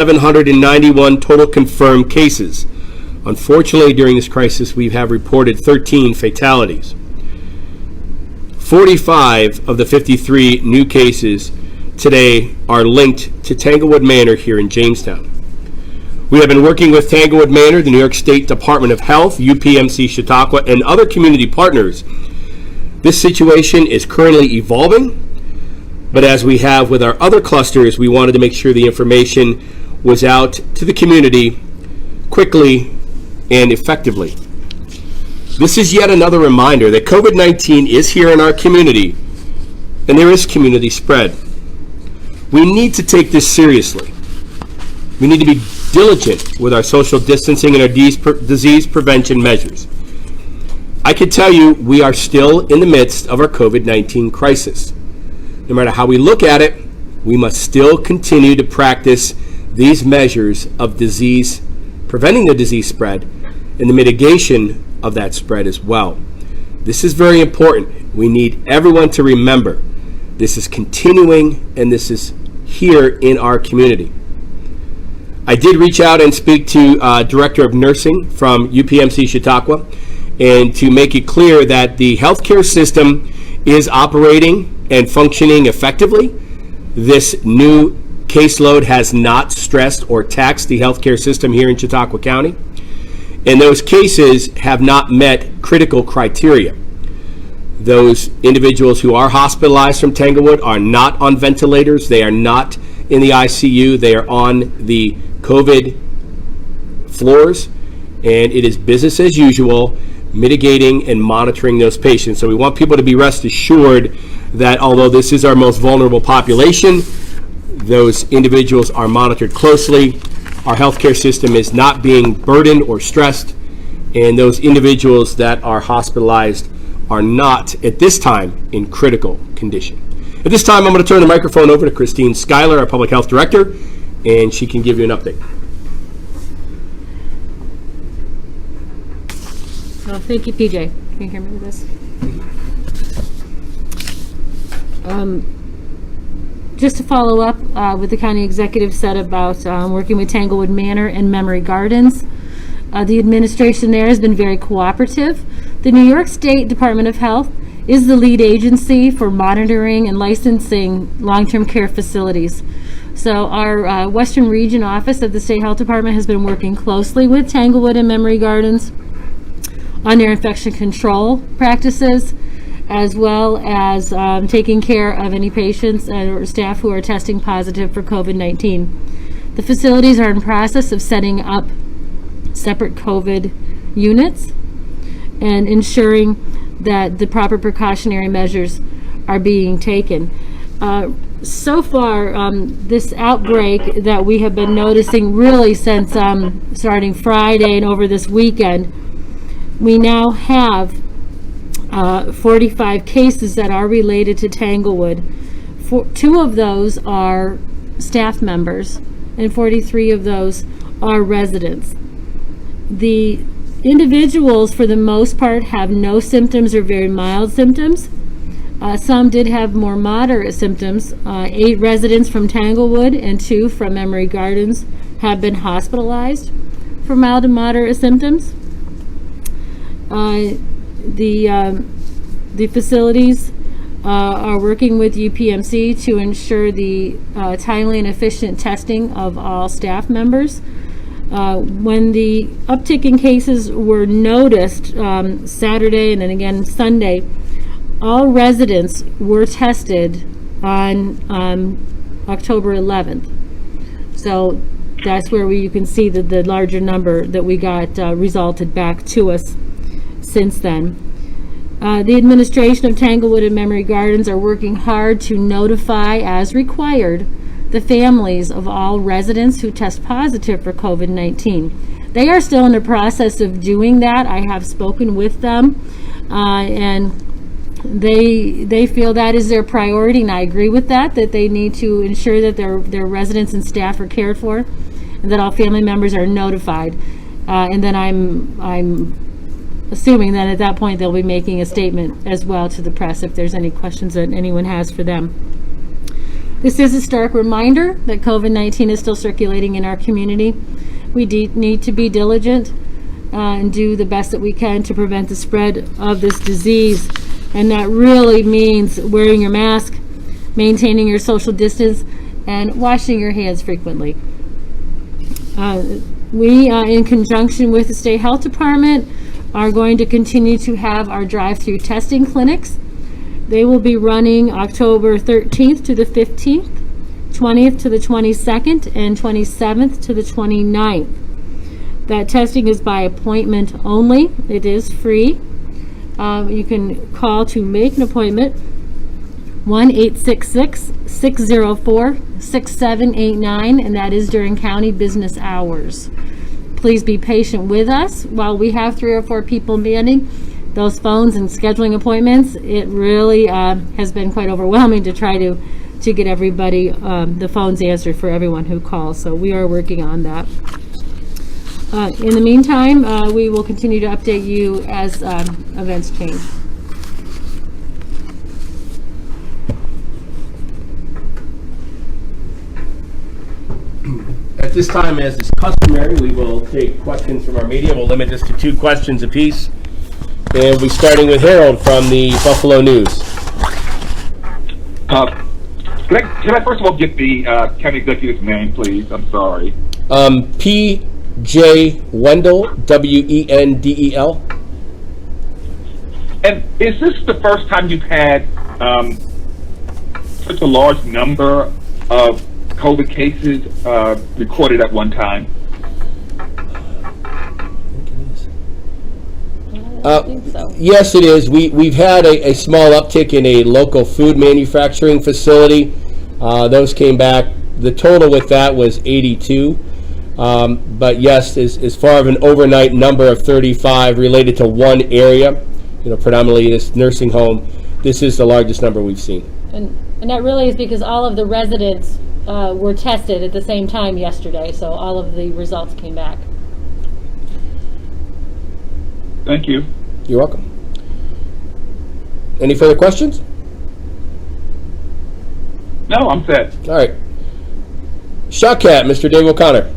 791 total confirmed cases. Unfortunately, during this crisis, we have reported 13 fatalities. 45 of the 53 new cases today are linked to Tanglewood Manor here in Jamestown. We have been working with Tanglewood Manor, the New York State Department of Health, UPMC Chautauqua, and other community partners. This situation is currently evolving, but as we have with our other clusters, we wanted to make sure the information was out to the community quickly and effectively. This is yet another reminder that COVID-19 is here in our community, and there is community spread. We need to take this seriously. We need to be diligent with our social distancing and our disease prevention measures. I can tell you we are still in the midst of our COVID-19 crisis. No matter how we look at it, we must still continue to practice these measures of disease, preventing the disease spread, and the mitigation of that spread as well. This is very important. We need everyone to remember this is continuing and this is here in our community. I did reach out and speak to Director of Nursing from UPMC Chautauqua, and to make it clear that the healthcare system is operating and functioning effectively. This new caseload has not stressed or taxed the healthcare system here in Chautauqua County, and those cases have not met critical criteria. Those individuals who are hospitalized from Tanglewood are not on ventilators. They are not in the ICU. They are on the COVID floors, and it is business as usual, mitigating and monitoring those patients. So we want people to be rest assured that although this is our most vulnerable population, those individuals are monitored closely. Our healthcare system is not being burdened or stressed, and those individuals that are hospitalized are not, at this time, in critical condition. At this time, I'm going to turn the microphone over to Christine Schuyler, our Public Health Director, and she can give you an update. Oh, thank you, PJ. Can you hear me with this? Just to follow up with the county executive said about working with Tanglewood Manor and Memory Gardens. The administration there has been very cooperative. The New York State Department of Health is the lead agency for monitoring and licensing long-term care facilities. So our Western Region Office of the State Health Department has been working closely with Tanglewood and Memory Gardens on their infection control practices, as well as taking care of any patients or staff who are testing positive for COVID-19. The facilities are in process of setting up separate COVID units and ensuring that the proper precautionary measures are being taken. So far, this outbreak that we have been noticing really since starting Friday and over this weekend, we now have 45 cases that are related to Tanglewood. 2 of those are staff members, and 43 of those are residents. The individuals, for the most part, have no symptoms or very mild symptoms. Some did have more moderate symptoms. 8 residents from Tanglewood and 2 from Memory Gardens have been hospitalized for mild and moderate symptoms. The facilities are working with UPMC to ensure the timely and efficient testing of all staff members. When the uptick in cases were noticed Saturday and then again Sunday, all residents were tested on October 11th. So that's where you can see that the larger number that we got resulted back to us since then. The administration of Tanglewood and Memory Gardens are working hard to notify, as required, the families of all residents who test positive for COVID-19. They are still in the process of doing that. I have spoken with them, and they feel that is their priority, and I agree with that they need to ensure that their residents and staff are cared for, and that all family members are notified. And then I'm assuming that at that point they'll be making a statement as well to the press if there's any questions that anyone has for them. This is a stark reminder that COVID-19 is still circulating in our community. We need to be diligent and do the best that we can to prevent the spread of this disease. And that really means wearing your mask, maintaining your social distance, and washing your hands frequently. We, in conjunction with the State Health Department, are going to continue to have our drive-through testing clinics. They will be running October 13th to the 15th, 20th to the 22nd, and 27th to the 29th. That testing is by appointment only. It is free. You can call to make an appointment, 1-866-604-6789, and that is during county business hours. Please be patient with us while we have 3 or 4 people manning those phones and scheduling appointments. It really has been quite overwhelming to try to get everybody, the phones answered for everyone who calls. So we are working on that. In the meantime, we will continue to update you as events change. At this time, as is customary, we will take questions from our media. We'll limit this to 2 questions apiece. And we'll be starting with Harold from the Buffalo News. Can I first of all get the county executive's name, please? I'm sorry. P.J. Wendell, W-E-N-D-E-L. And is this the first time you've had such a large number of COVID cases recorded at one time? I think so. Yes, it is. We've had a small uptick in a local food manufacturing facility. Those came back. The total with that was 82. But yes, as far as an overnight number of 35 related to one area, predominantly this nursing home, this is the largest number we've seen. And that really is because all of the residents were tested at the same time yesterday, so all of the results came back. Thank you. You're welcome. Any further questions? No, I'm set. All right. Shotcat, Mr. Dave O'Connor.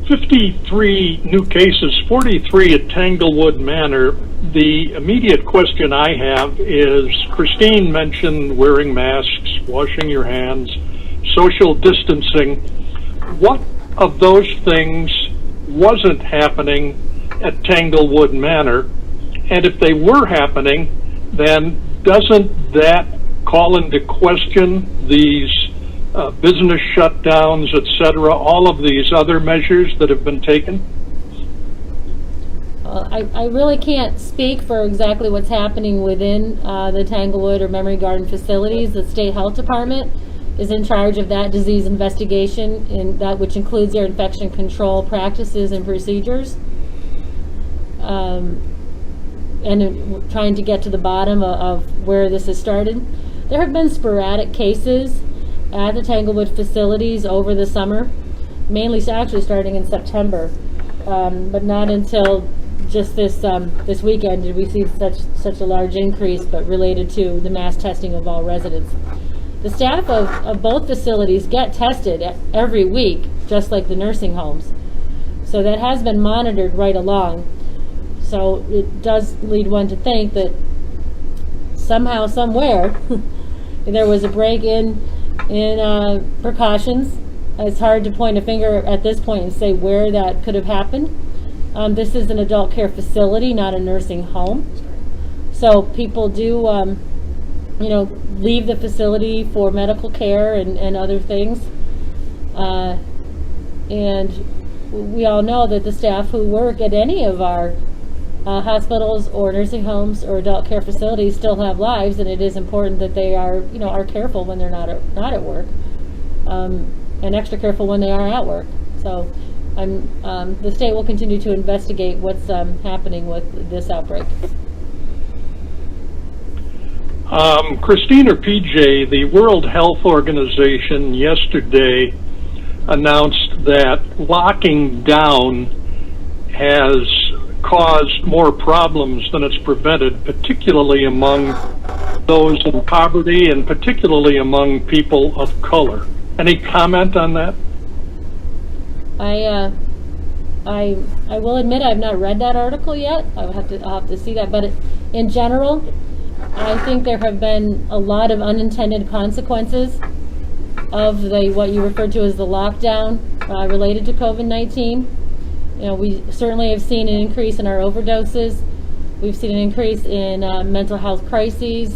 53 new cases, 43 at Tanglewood Manor. The immediate question I have is, Christine mentioned wearing masks, washing your hands, social distancing. What of those things wasn't happening at Tanglewood Manor? And if they were happening, then doesn't that call into question these business shutdowns, etc., all of these other measures that have been taken? I really can't speak for exactly what's happening within the Tanglewood or Memory Garden facilities. The State Health Department is in charge of that disease investigation, in that which includes their infection control practices and procedures, and trying to get to the bottom of where this has started. There have been sporadic cases at the Tanglewood facilities over the summer, mainly actually starting in September, but not until just this weekend did we see such a large increase, but related to the mass testing of all residents. The staff of both facilities get tested every week, just like the nursing homes. So that has been monitored right along. So it does lead one to think that somehow, somewhere, there was a break in precautions. It's hard to point a finger at this point and say where that could have happened. This is an adult care facility, not a nursing home. So people do, leave the facility for medical care and other things. And we all know that the staff who work at any of our hospitals or nursing homes or adult care facilities still have lives, and it is important that they are careful when they're not at work, and extra careful when they are at work. So the state will continue to investigate what's happening with this outbreak. Christine or PJ, the World Health Organization yesterday announced that locking down has caused more problems than it's prevented, particularly among those in poverty and particularly among people of color. Any comment on that? I will admit I've not read that article yet. I'll have to see that. But in general, I think there have been a lot of unintended consequences of what you referred to as the lockdown related to COVID-19. You know, we certainly have seen an increase in our overdoses. We've seen an increase in mental health crises,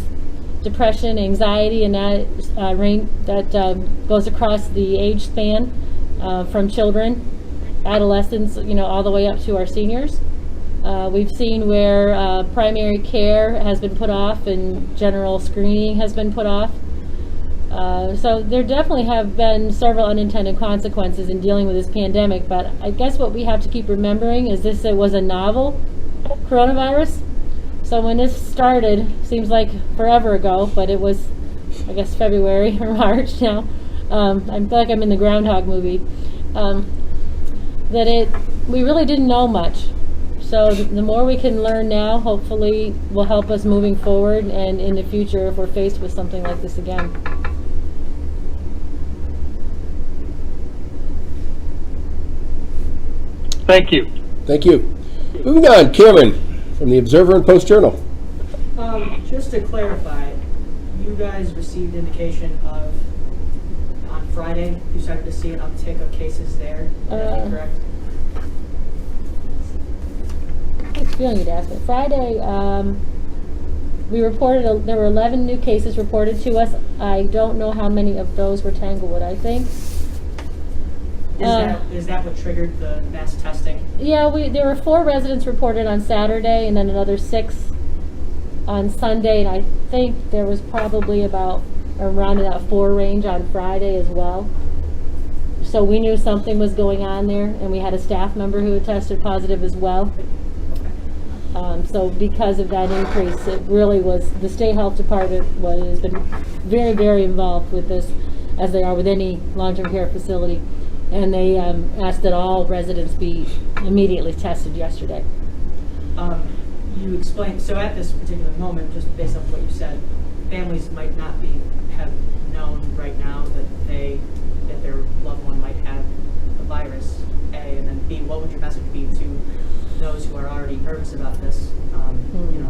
depression, anxiety, and that goes across the age span from children, adolescents, all the way up to our seniors. We've seen where primary care has been put off and general screening has been put off. So there definitely have been several unintended consequences in dealing with this pandemic, but I guess what we have to keep remembering is it was a novel coronavirus. So when this started, seems like forever ago, but it was, I guess, February or March now. I feel like I'm in the Groundhog movie. We really didn't know much. So the more we can learn now, hopefully will help us moving forward and in the future if we're faced with something like this again. Thank you. Thank you. Moving on, Cameron from the Observer and Post-Journal. Just to clarify, you guys received indication of, on Friday, you started to see an uptick of cases there. Is that correct? I was feeling you'd ask it. Friday, we reported there were 11 new cases reported to us. I don't know how many of those were Tanglewood, I think. Is that what triggered the mass testing? Yeah, there were 4 residents reported on Saturday and then another 6 on Sunday, and I think there was probably about around that 4 range on Friday as well. So we knew something was going on there, and we had a staff member who had tested positive as well. So because of that increase, it really was, the state health department has been very, very involved with this, as they are with any long-term care facility. And they asked that all residents be immediately tested yesterday. You explained, so at this particular moment, just based on what you said, families might not have known right now that their loved one might have the virus, A, and then B, what would your message be to those who are already nervous about this?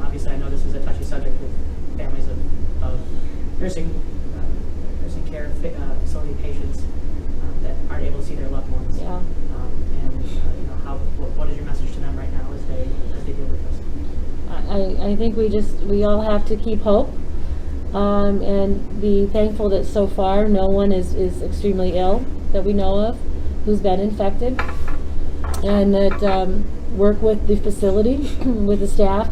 Obviously I know this is a touchy subject with families of nursing care facility patients that aren't able to see their loved ones. Yeah. What is your message to them right now as they deal with this? I think we all have to keep hope and be thankful that so far no one is extremely ill that we know of who's been infected, and that work with the facility, with the staff,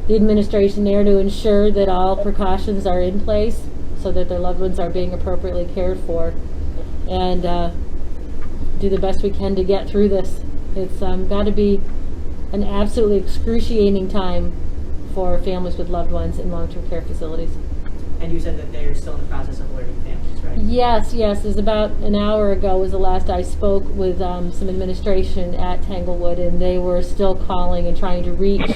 the administration there to ensure that all precautions are in place so that their loved ones are being appropriately cared for, and do the best we can to get through this. It's got to be an absolutely excruciating time for families with loved ones in long-term care facilities. And you said that they're still in the process of alerting families, right? Yes. It was about an hour ago was the last I spoke with some administration at Tanglewood, and they were still calling and trying to reach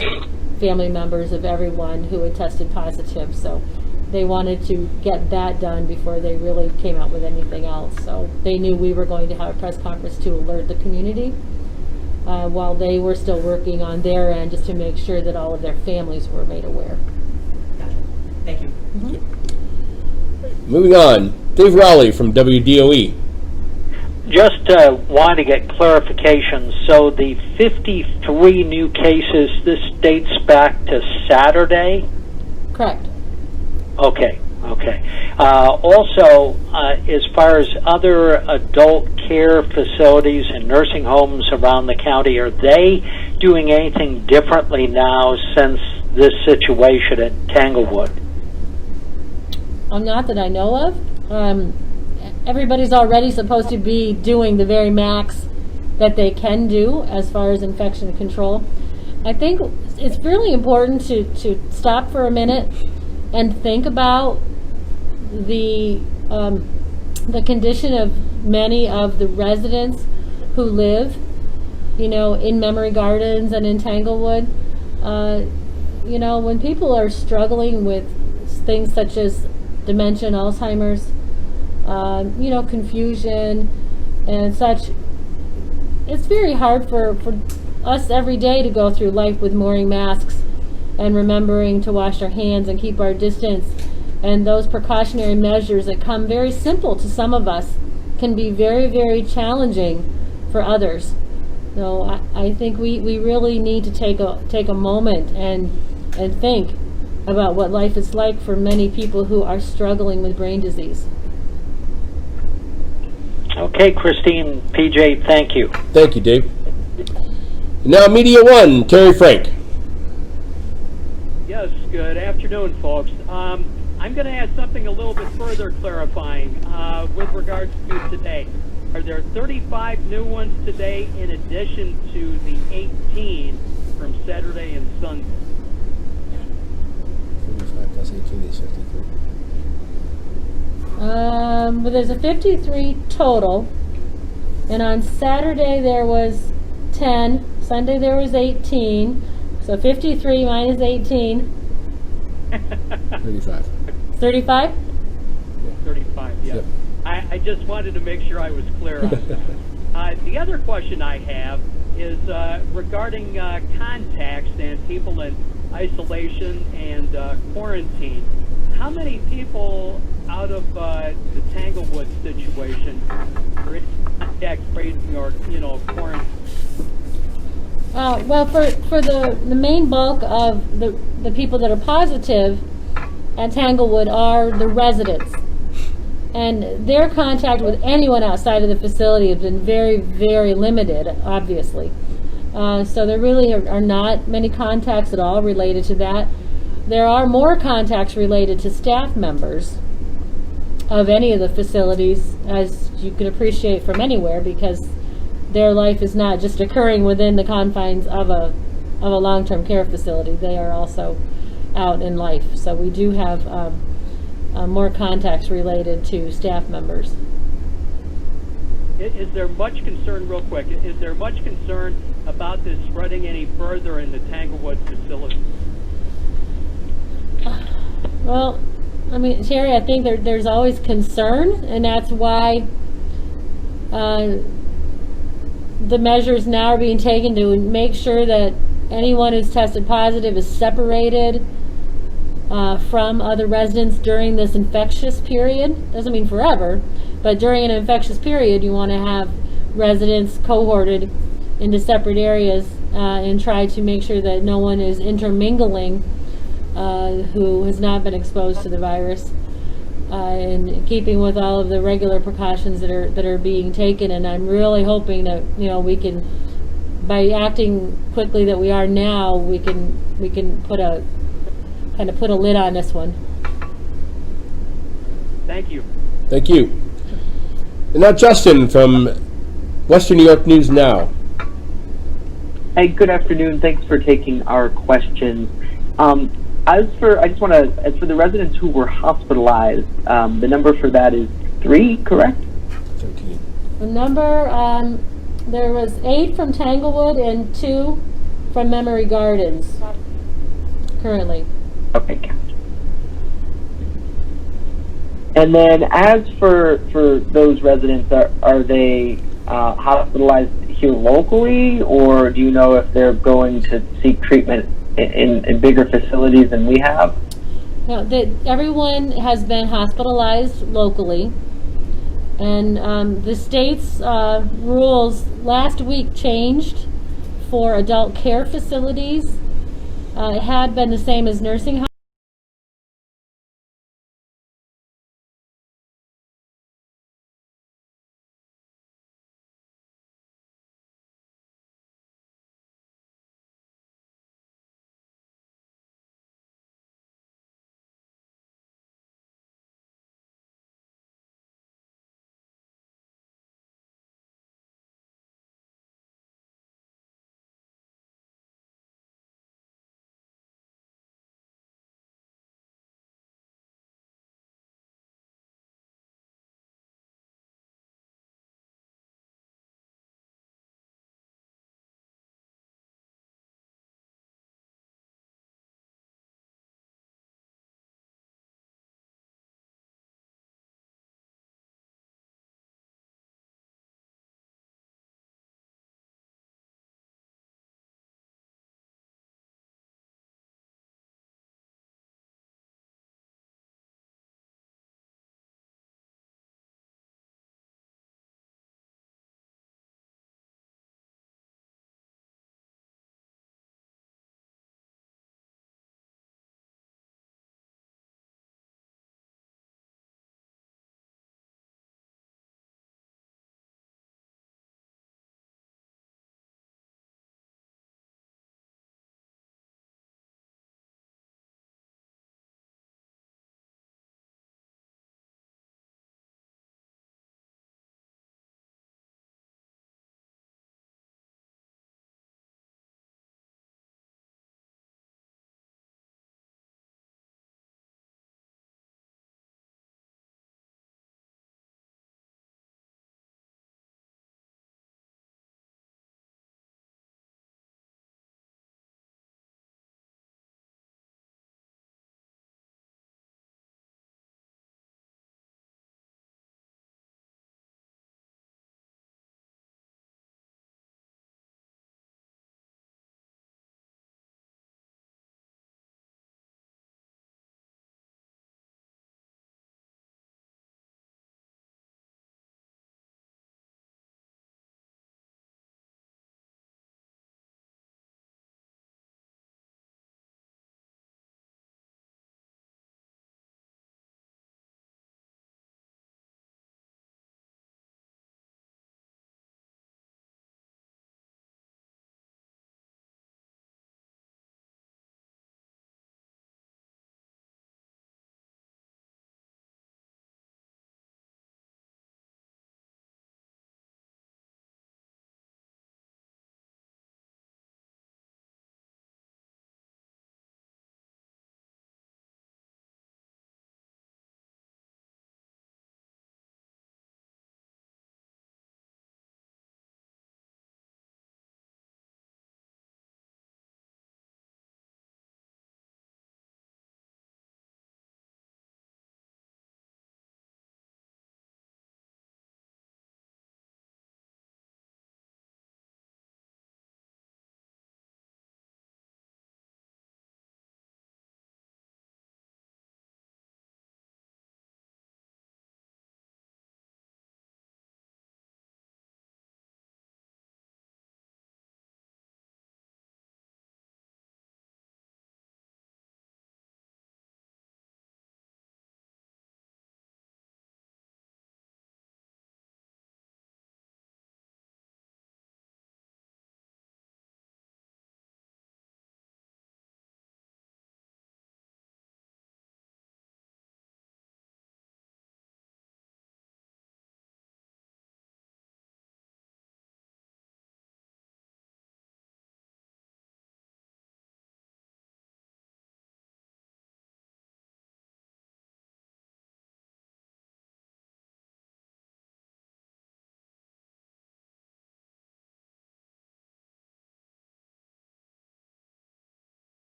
family members of everyone who had tested positive. So they wanted to get that done before they really came out with anything else. So they knew we were going to have a press conference to alert the community while they were still working on their end just to make sure that all of their families were made aware. Gotcha. Thank you. Moving on, Dave Rowley from WDOE. Just wanted to get clarification. So the 53 new cases, this dates back to Saturday? Correct. Okay. Also, as far as other adult care facilities and nursing homes around the county, are they doing anything differently now since this situation at Tanglewood? Not that I know of. Everybody's already supposed to be doing the very max that they can do as far as infection control. I think it's really important to stop for a minute and think about the condition of many of the residents who live, in Memory Gardens and in Tanglewood. When people are struggling with things such as dementia and Alzheimer's, confusion and such. It's very hard for us every day to go through life with wearing masks and remembering to wash our hands and keep our distance. And those precautionary measures that come very simple to some of us can be very, very challenging for others. So I think we really need to take a moment and think about what life is like for many people who are struggling with brain disease. Okay, Christine, PJ, thank you. Thank you, Dave. Now, Media One, Terry Frank. Yes, good afternoon, folks. I'm going to add something a little bit further clarifying with regards to today. Are there 35 new ones today in addition to the 18 from Saturday and Sunday? 35 plus 18 is 53. Well, there's a 53 total, and on Saturday there was 10, Sunday there was 18, so 53 minus 18. 35. 35? 35, yeah. Yep. I just wanted to make sure I was clear on that. The other question I have is regarding contacts and people in isolation and quarantine. How many people out of the Tanglewood situation are in contact tracing or, quarantine? Well, for the main bulk of the people that are positive at Tanglewood are the residents. And their contact with anyone outside of the facility has been very, very limited, obviously. So there really are not many contacts at all related to that. There are more contacts related to staff members of any of the facilities, as you can appreciate from anywhere, because their life is not just occurring within the confines of a long-term care facility. They are also out in life. So we do have more contacts related to staff members. Is there much concern, real quick, is there much concern about this spreading any further in the Tanglewood facility? Well, I mean, Terry, I think there's always concern, and that's why the measures now are being taken to make sure that anyone who's tested positive is separated from other residents during this infectious period. Doesn't mean forever, but during an infectious period, you want to have residents cohorted into separate areas and try to make sure that no one is intermingling who has not been exposed to the virus, in keeping with all of the regular precautions that are being taken. And I'm really hoping that we can, by acting quickly that we are now, we can put a lid on this one. Thank you. Thank you. And now Justin from Western New York News Now. Hey, good afternoon. Thanks for taking our questions. As for the residents who were hospitalized, the number for that is 3, correct? 13. The number, there was 8 from Tanglewood and 2 from Memory Gardens currently. Okay, gotcha. And then as for those residents, are they hospitalized here locally, or do you know if they're going to seek treatment in bigger facilities than we have? No, everyone has been hospitalized locally, and the state's rules last week changed for adult care facilities. It had been the same as nursing homes.